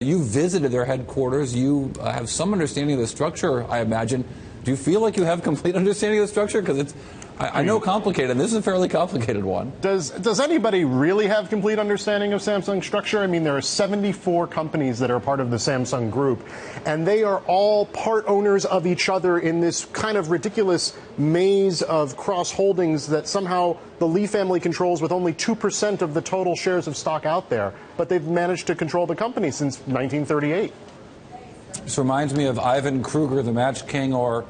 You visited their headquarters. You have some understanding of the structure, I imagine. Do you feel like you have complete understanding of the structure? Because I know complicated, and this is a fairly complicated one. Does anybody really have complete understanding of Samsung's structure? I mean, there are 74 companies that are part of the Samsung group, and they are all part owners of each other in this kind of ridiculous maze of cross holdings that somehow the Lee family controls with only 2% of the total shares of stock out there. But they've managed to control the company since 1938. This reminds me of Ivan Kruger, the Match King, or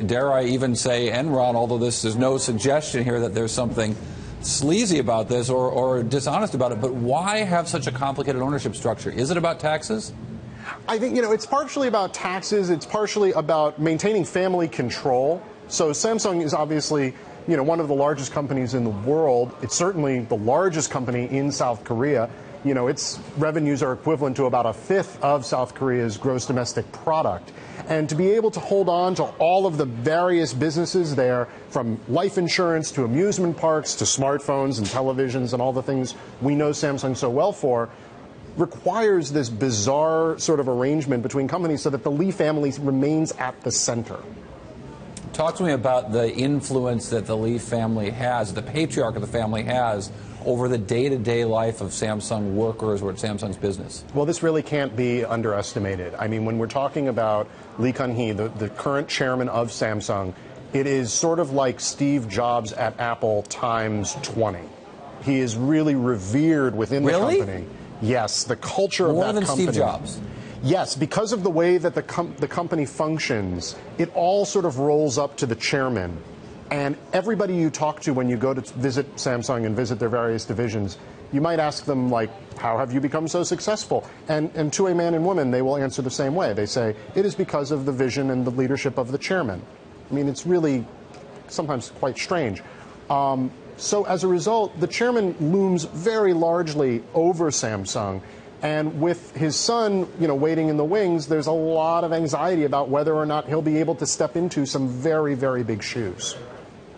dare I even say Enron, although there's no suggestion here that there's something sleazy about this or dishonest about it. But why have such a complicated ownership structure? Is it about taxes? I think, it's partially about taxes. It's partially about maintaining family control. So Samsung is obviously, one of the largest companies in the world. It's certainly the largest company in South Korea. Its revenues are equivalent to about a fifth of South Korea's gross domestic product. And to be able to hold on to all of the various businesses there, from life insurance to amusement parks to smartphones and televisions and all the things we know Samsung so well for, requires this bizarre sort of arrangement between companies so that the Lee family remains at the center. Talk to me about the influence that the Lee family has, the patriarch of the family has, over the day-to-day life of Samsung workers or Samsung's business. Well, this really can't be underestimated. I mean, when we're talking about Lee Kun-hee, the current chairman of Samsung, it is sort of like Steve Jobs at Apple times 20. He is really revered within the company. Yes, the culture of that company. More than Steve Jobs. Yes, because of the way that the company functions, it all sort of rolls up to the chairman. And everybody you talk to when you go to visit Samsung and visit their various divisions, you might ask them, like, how have you become so successful? And to a man and woman, they will answer the same way. They say, it is because of the vision and the leadership of the chairman. I mean, it's really sometimes quite strange. So as a result, the chairman looms very largely over Samsung. And with his son, waiting in the wings, there's a lot of anxiety about whether or not he'll be able to step into some very, very big shoes.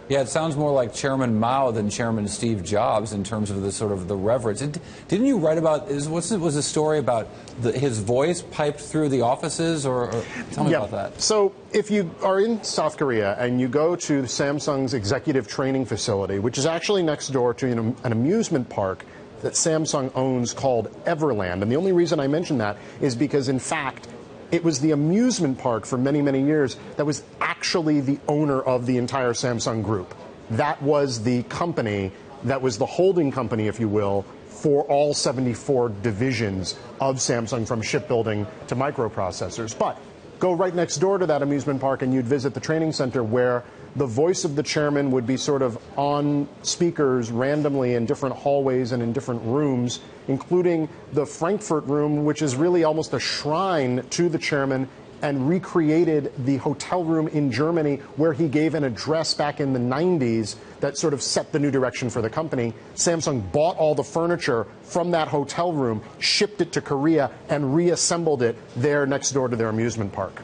Yeah, it sounds more like Chairman Mao than Chairman Steve Jobs in terms of the sort of the reverence. Didn't you write about, was a story about his voice piped through the offices, or tell me about that. So if you are in South Korea and you go to Samsung's executive training facility, which is actually next door to an amusement park that Samsung owns called Everland. And the only reason I mention that is because, in fact, it was the amusement park for many, many years that was actually the owner of the entire Samsung group. That was the company, that was the holding company, if you will, for all 74 divisions of Samsung, from shipbuilding to microprocessors. But go right next door to that amusement park and you'd visit the training center, where the voice of the chairman would be sort of on speakers randomly in different hallways and in different rooms, including the Frankfurt room, which is really almost a shrine to the chairman, and recreated the hotel room in Germany where he gave an address back in the 90s that sort of set the new direction for the company. Samsung bought all the furniture from that hotel room, shipped it to Korea, and reassembled it there next door to their amusement park.